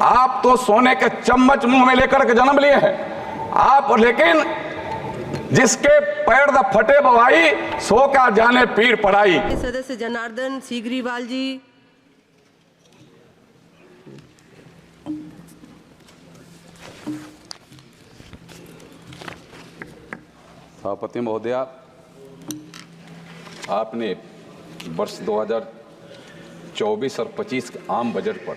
आप तो सोने के चम्मच मुंह में लेकर के जन्म लिए हैं आप, लेकिन जिसके पैर द फटे बवाई सो का जाने पीर पड़ाई। सदस्य जनार्दन सीगरीवाल जी। सभापति महोदया, आपने वर्ष 2024 और 25 के आम बजट पर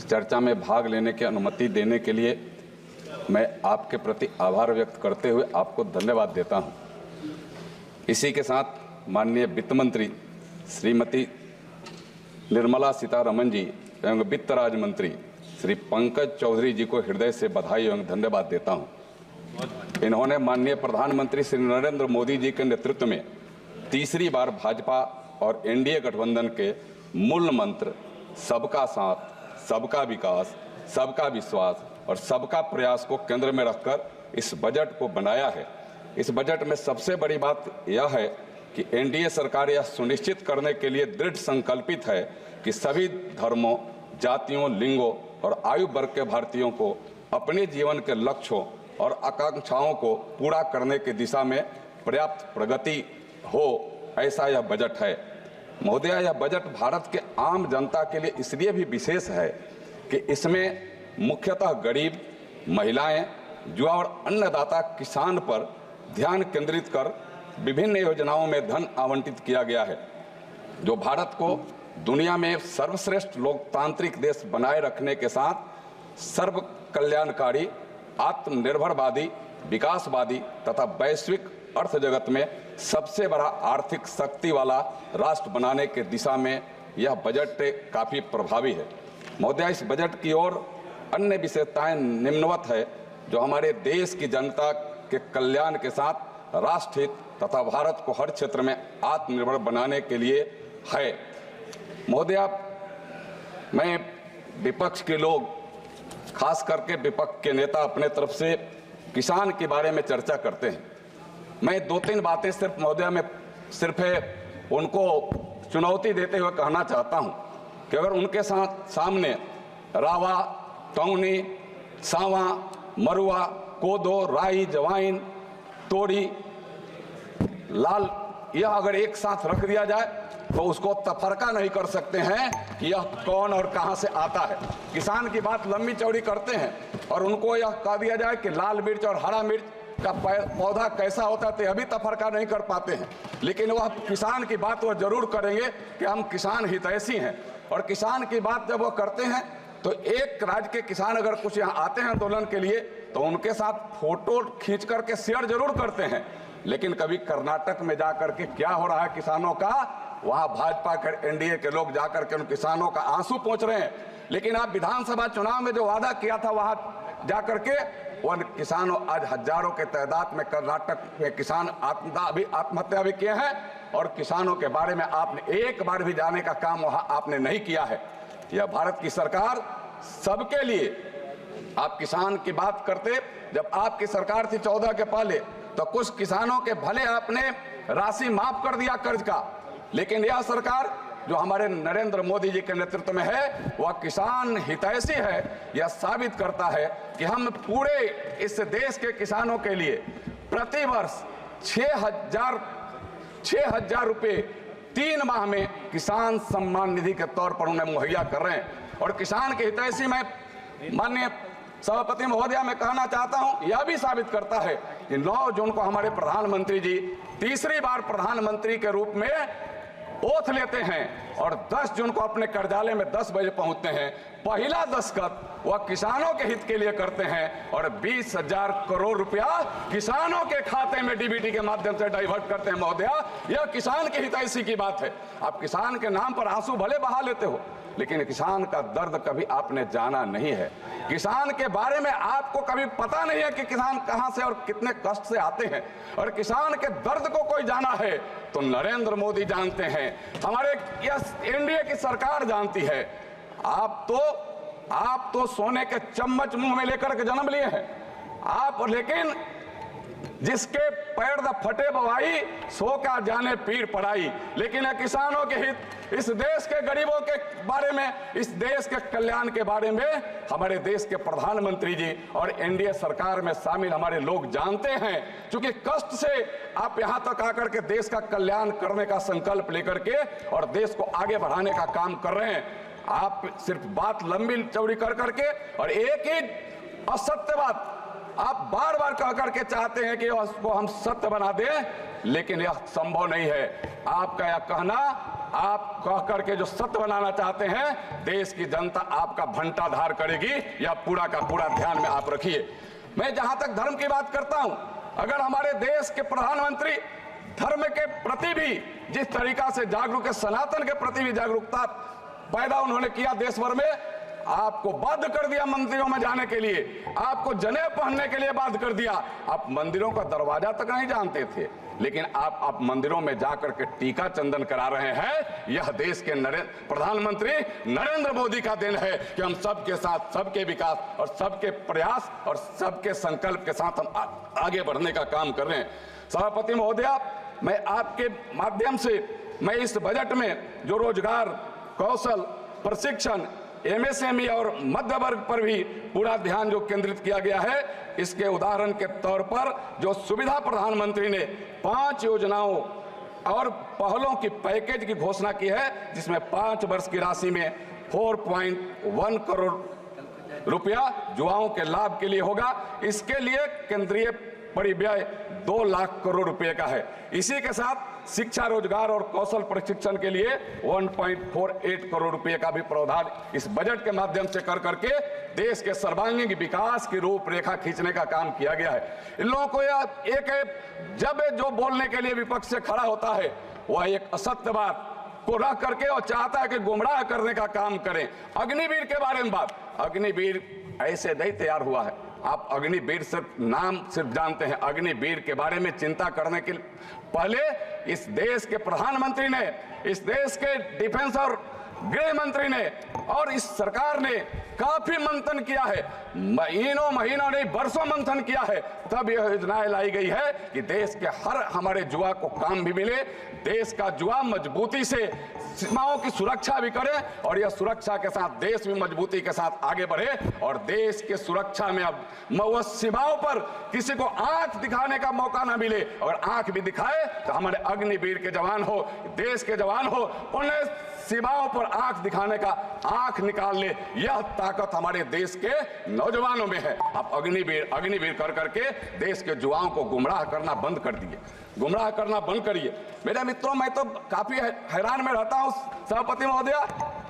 चर्चा में भाग लेने की अनुमति देने के लिए मैं आपके प्रति आभार व्यक्त करते हुए आपको धन्यवाद देता हूं। इसी के साथ माननीय वित्त मंत्री श्रीमती निर्मला सीतारमण जी एवं वित्त राज्य मंत्री श्री पंकज चौधरी जी को हृदय से बधाई एवं धन्यवाद देता हूं। इन्होंने माननीय प्रधानमंत्री श्री नरेंद्र मोदी जी के नेतृत्व में तीसरी बार भाजपा और एनडीए गठबंधन के मूल मंत्र सबका साथ, सबका विकास, सबका विश्वास और सबका प्रयास को केंद्र में रखकर इस बजट को बनाया है। इस बजट में सबसे बड़ी बात यह है कि एनडीए सरकार यह सुनिश्चित करने के लिए दृढ़ संकल्पित है कि सभी धर्मों, जातियों, लिंगों और आयु वर्ग के भारतीयों को अपने जीवन के लक्ष्यों और आकांक्षाओं को पूरा करने की दिशा में पर्याप्त प्रगति हो, ऐसा यह बजट है। महोदया, यह बजट भारत के आम जनता के लिए इसलिए भी विशेष है कि इसमें मुख्यतः गरीब, महिलाएं, युवा और अन्नदाता किसान पर ध्यान केंद्रित कर विभिन्न योजनाओं में धन आवंटित किया गया है, जो भारत को दुनिया में सर्वश्रेष्ठ लोकतांत्रिक देश बनाए रखने के साथ सर्व कल्याणकारी, आत्मनिर्भरवादी, विकासवादी तथा वैश्विक अर्थ जगत में सबसे बड़ा आर्थिक शक्ति वाला राष्ट्र बनाने के दिशा में यह बजट काफी प्रभावी है। महोदया, इस बजट की ओर अन्य विशेषताएं निम्नवत है, जो हमारे देश की जनता के कल्याण के साथ राष्ट्र हित तथा भारत को हर क्षेत्र में आत्मनिर्भर बनाने के लिए है। महोदया, मैं विपक्ष के लोग, खास करके विपक्ष के नेता अपने तरफ से किसान के बारे में चर्चा करते हैं। मैं 2-3 बातें सिर्फ महोदया में उनको चुनौती देते हुए कहना चाहता हूं कि अगर उनके सामने रावा, टौनी, सावा, मरुआ, कोदो, राई, जवाइन, तोड़ी, लाल, यह अगर एक साथ रख दिया जाए तो उसको तफरका नहीं कर सकते हैं कि यह कौन और कहां से आता है। किसान की बात लंबी चौड़ी करते हैं और उनको यह कह दिया जाए कि लाल मिर्च और हरा मिर्च का पौधा कैसा होता है तो अभी तफरका नहीं कर पाते हैं, लेकिन वह किसान की बात वह जरूर करेंगे कि हम किसान हितैषी हैं। और किसान की बात जब वो करते हैं तो एक राज्य के किसान अगर कुछ यहाँ आते हैं आंदोलन के लिए तो उनके साथ फोटो खींच करके शेयर जरूर करते हैं, लेकिन कभी कर्नाटक में जाकर के क्या हो रहा है किसानों का, वहां भाजपा के एनडीए के लोग जाकर के उन किसानों का आंसू पोंछ रहे हैं। लेकिन आप विधानसभा चुनाव में जो वादा किया था वहां जाकर के उन किसानों, आज हजारों के तादाद में कर्नाटक में किसान आत्महत्या भी किए हैं और किसानों के बारे में आपने एक बार भी जाने का काम वहां आपने नहीं किया है। यह भारत की सरकार सबके लिए, आप किसान की बात करते, जब आपकी सरकार थी 14 के पहले तो कुछ किसानों के भले आपने राशि माफ कर दिया कर्ज का, लेकिन यह सरकार जो हमारे नरेंद्र मोदी जी के नेतृत्व में है वह किसान हितैषी है। यह साबित करता है कि हम पूरे इस देश के किसानों के लिए प्रतिवर्ष 6,000 रुपए 3 माह में किसान सम्मान निधि के तौर पर उन्हें मुहैया कर रहे हैं। और किसान के हितैषी में माननीय सभापति महोदया मैं कहना चाहता हूं, यह भी साबित करता है कि 9 जून को हमारे प्रधानमंत्री जी तीसरी बार प्रधानमंत्री के रूप में ओथ लेते हैं और 10 जून को अपने कार्यालय में 10 बजे पहुंचते हैं। पहला दस्तखत वह किसानों के हित के लिए करते हैं और 20,000 करोड़ रुपया किसानों के खाते में डीबीटी के माध्यम से डाइवर्ट करते हैं। महोदया, यह किसान के हितैषी की बात है। आप किसान के नाम पर आंसू भले बहा लेते हो, लेकिन किसान का दर्द कभी आपने जाना नहीं है। किसान के बारे में आपको कभी पता नहीं है कि किसान कहां से और कितने कष्ट से आते हैं। और किसान के दर्द को कोई जाना है तो नरेंद्र मोदी जानते हैं, हमारे एनडीए की सरकार जानती है। आप तो सोने के चम्मच मुंह में लेकर के जन्म लिए हैं आप, लेकिन जिसके पैर द फटे बवाई, सो का जाने पीर पड़ाई। लेकिन किसानों के हित, इस देश के गरीबों के बारे में, इस देश के कल्याण के बारे में हमारे देश के प्रधानमंत्री जी और एनडीए सरकार में शामिल हमारे लोग जानते हैं। क्योंकि कष्ट से आप यहां तक आकर के देश का कल्याण करने का संकल्प लेकर के और देश को आगे बढ़ाने का काम कर रहे हैं। आप सिर्फ बात लंबी चौड़ी कर करके और एक ही असत्य बात आप बार बार कह करके चाहते हैं कि उसको हम सत्य बना दें, लेकिन यह संभव नहीं है। आपका यह कहना, आप कह करके जो सत्य बनाना चाहते हैं, देश की जनता आपका भंटाधार करेगी। यह पूरा का पूरा ध्यान में आप रखिए। मैं जहां तक धर्म की बात करता हूं, अगर हमारे देश के प्रधानमंत्री धर्म के प्रति भी जिस तरीका से जागरूक है, सनातन के प्रति भी जागरूकता पैदा उन्होंने किया देश भर में, आपको बाध्य कर दिया मंदिरों में जाने के लिए, आपको जनेऊ पहनने के लिए बाध्य कर दिया। आप मंदिरों का दरवाजा तक नहीं जानते थे, लेकिन आप मंदिरों में जाकर के टीका चंदन करा रहे हैं। यह देश के प्रधानमंत्री नरेंद्र मोदी का दिन है कि हम सबके साथ, सबके विकास और सबके प्रयास और सबके संकल्प के साथ हम आगे बढ़ने का काम कर रहे हैं। सभापति महोदया, मैं आपके माध्यम से मैं इस बजट में जो रोजगार, कौशल, प्रशिक्षण, एमएसएमई और मध्य वर्ग पर भी पूरा ध्यान जो केंद्रित किया गया है, इसके उदाहरण के तौर पर जो सुविधा प्रधानमंत्री ने 5 योजनाओं और पहलों की पैकेज की घोषणा की है, जिसमें 5 वर्ष की राशि में 4.1 करोड़ रुपया युवाओं के लाभ के लिए होगा। इसके लिए केंद्रीय परिव्यय 2 लाख करोड़ रुपए का है। इसी के साथ शिक्षा, रोजगार और कौशल प्रशिक्षण के लिए 1.48 करोड़ रुपए का भी प्रावधान इस बजट के माध्यम से कर करके देश के सर्वांगीण विकास की रूपरेखा खींचने का काम किया गया है। इन लोगों को यह एक जब जो बोलने के लिए विपक्ष से खड़ा होता है, वह एक असत्य बात को रख करके और चाहता है कि गुमराह करने का काम करें। अग्निवीर के बारे में बात, अग्निवीर ऐसे नहीं तैयार हुआ है। आप अग्निवीर सिर्फ नाम सिर्फ जानते हैं। अग्निवीर के बारे में चिंता करने के पहले इस देश के प्रधानमंत्री ने, इस देश के डिफेंस और गृह मंत्री ने और इस सरकार ने काफी मंथन किया है। महीनों नहीं, वर्षों मंथन किया है, तब यह योजनाएं लाई गई है कि देश के हर हमारे युवा को काम भी मिले, देश का युवा मजबूती से सीमाओं की सुरक्षा भी करे और यह सुरक्षा के साथ देश भी मजबूती के साथ आगे बढ़े। और देश के सुरक्षा में अब वह सीमाओं पर किसी को आंख दिखाने का मौका ना मिले, और आंख भी दिखाए तो हमारे अग्निवीर के जवान हो, देश के जवान हो, उन्हें सीमाओं पर आंख दिखाने का आंख निकाल ले। यह ताकत हमारे देश के नौजवानों में है। आप अग्निवीर कर करके देश के युवाओं को गुमराह करना बंद कर दिए, गुमराह करना बंद करिए। मेरे मित्रों, मैं तो काफी हैरान में रहता हूं सभापति महोदया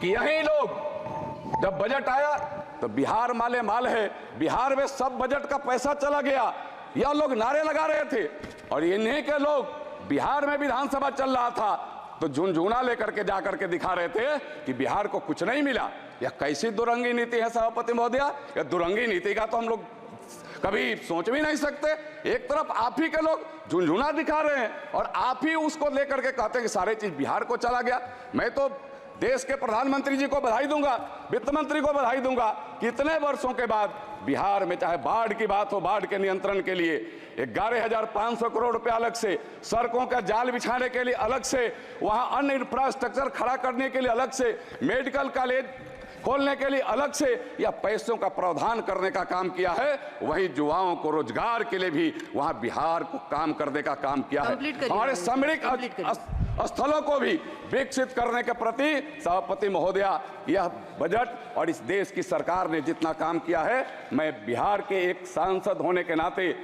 कि यही लोग जब बजट आया तो बिहार माले माल है, बिहार में सब बजट का पैसा चला गया, यह लोग नारे लगा रहे थे। और इन्हीं के लोग बिहार में विधानसभा चल रहा था तो झुनझुना लेकर के जाकर के दिखा रहे थे कि बिहार को कुछ नहीं मिला। यह कैसी दुरंगी नीति है सभापति महोदया? यह दुरंगी नीति का तो हम लोग कभी सोच भी नहीं सकते। एक तरफ आप ही के लोग झुनझुना दिखा रहे हैं और आप ही उसको लेकर के कहते हैं कि सारी चीज बिहार को चला गया। मैं तो देश के प्रधानमंत्री जी को बधाई दूंगा, वित्त मंत्री को बधाई दूंगा कि इतने वर्षों के बाद बिहार में चाहे बाढ़ की बात हो, बाढ़ के नियंत्रण के लिए 11,500 करोड़ रुपए अलग से, सड़कों का जाल बिछाने के लिए अलग से, वहां अन्य इंफ्रास्ट्रक्चर खड़ा करने के लिए अलग से, मेडिकल कॉलेज खोलने के लिए अलग से या पैसों का प्रावधान करने का काम किया है। वहीं युवाओं को रोजगार के लिए भी वहां बिहार को काम करने का काम किया है। हमारे सामरिक स्थलों को भी विकसित करने के प्रति सभापति महोदया यह बजट और इस देश की सरकार ने जितना काम किया है, मैं बिहार के एक सांसद होने के नाते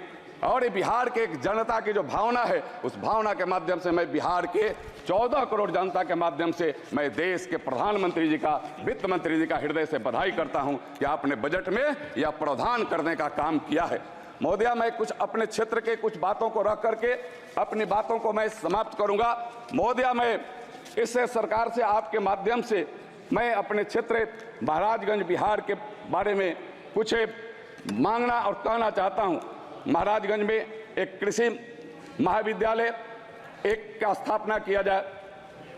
और ये बिहार के एक जनता की जो भावना है, उस भावना के माध्यम से मैं बिहार के 14 करोड़ जनता के माध्यम से मैं देश के प्रधानमंत्री जी का, वित्त मंत्री जी का हृदय से बधाई करता हूं कि आपने बजट में यह प्रावधान करने का काम किया है। महोदया, मैं कुछ अपने क्षेत्र के कुछ बातों को रख करके अपनी बातों को मैं समाप्त करूंगा। महोदया, मैं इस सरकार से आपके माध्यम से मैं अपने क्षेत्र महाराजगंज बिहार के बारे में कुछ मांगना और कहना चाहता हूं। महाराजगंज में एक कृषि महाविद्यालय एक का स्थापना किया जाए।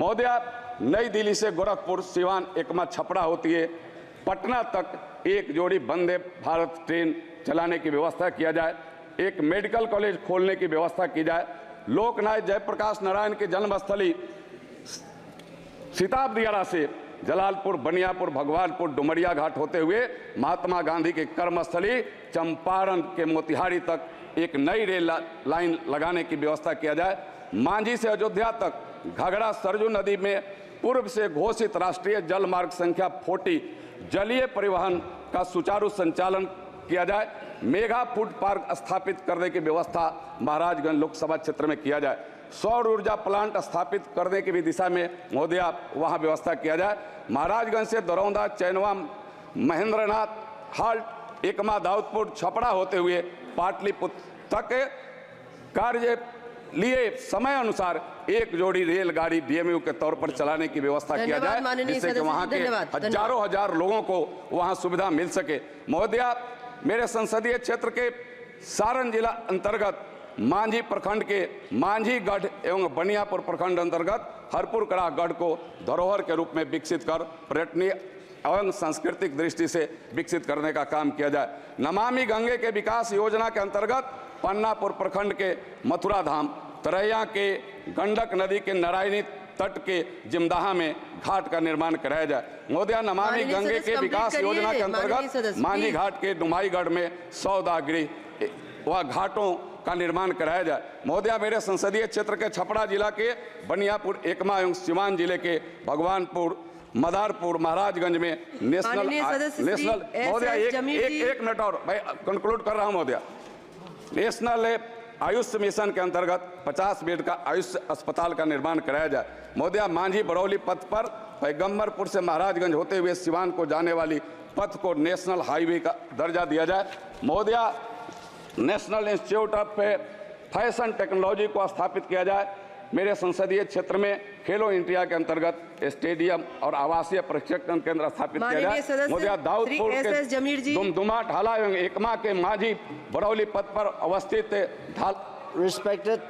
महोदया, नई दिल्ली से गोरखपुर, सिवान, एकमा, छपरा होती है, पटना तक एक जोड़ी वंदे भारत ट्रेन चलाने की व्यवस्था किया जाए। एक मेडिकल कॉलेज खोलने की व्यवस्था की जाए। लोकनायक जयप्रकाश नारायण की जन्मस्थली सिताब दियारा से जलालपुर, बनियापुर, भगवानपुर, डुमरिया घाट होते हुए महात्मा गांधी की कर्मस्थली चंपारण के मोतिहारी तक एक नई रेल लाइन लगाने की व्यवस्था किया जाए। मांझी से अयोध्या तक घाघरा सरजू नदी में पूर्व से घोषित राष्ट्रीय जल मार्ग संख्या 40 जलीय परिवहन का सुचारू संचालन किया जाए। मेगा फूड पार्क स्थापित करने की व्यवस्था महाराजगंज लोकसभा क्षेत्र में किया जाए। सौर ऊर्जा प्लांट स्थापित करने की भी दिशा में महोदय वहां व्यवस्था किया जाए। महाराजगंज से दरौंदा, चैनवा, महेंद्रनाथ, हाल्ट, एकमा, दाऊदपुर, छपरा होते हुए पाटलिपुत्र तक कार्य लिए समय अनुसार एक जोड़ी रेलगाड़ी डीएमयू के तौर पर चलाने की व्यवस्था किया जाए, जिससे कि वहां के हजारों हजार लोगों को वहां सुविधा मिल सके। महोदय, मेरे संसदीय क्षेत्र के सारण जिला अंतर्गत मांझी प्रखंड के मांझी गढ़ एवं बनियापुर प्रखंड अंतर्गत हरपुर कड़ा गढ़ को धरोहर के रूप में विकसित कर पर्यटनीय एवं सांस्कृतिक दृष्टि से विकसित करने का काम किया जाए। नमामि गंगे के विकास योजना के अंतर्गत पन्नापुर प्रखंड के मथुरा धाम, तरैया के गंडक नदी के नारायणी तट के जिमदाहा में घाट का निर्माण कराया जाए। महोदय, नमामि गंगे के विकास योजना के अंतर्गत मांझी घाट के डुमाईगढ़ में सौदागृह व घाटों का निर्माण कराया जाए। महोदय, मेरे संसदीय क्षेत्र के छपरा जिला के बनियापुर, एकमा एवं सिवान जिले के भगवानपुर, मदारपुर, महाराजगंज में नेशनल महोदय एक मिनट और भाई कंक्लूड कर रहा हूं महोदय। नेशनल आयुष मिशन के अंतर्गत 50 बेड का आयुष अस्पताल का निर्माण कराया जाए। महोदय, मांझी बरौली पथ पर पैगंबरपुर से महाराजगंज होते हुए सिवान को जाने वाली पथ को नेशनल हाईवे का दर्जा दिया जाए। महोदय, national institute of fashion technology को स्थापित किया जाए। मेरे संसदीय क्षेत्र में खेलो इंडिया के अंतर्गत स्टेडियम और आवासीय प्रशिक्षण केंद्र स्थापित किया जाए। महोदय, दाऊदपुर के दुमदुमा, ढाला एवं एकमा के मांझी बरौली पथ पर अवस्थित Respected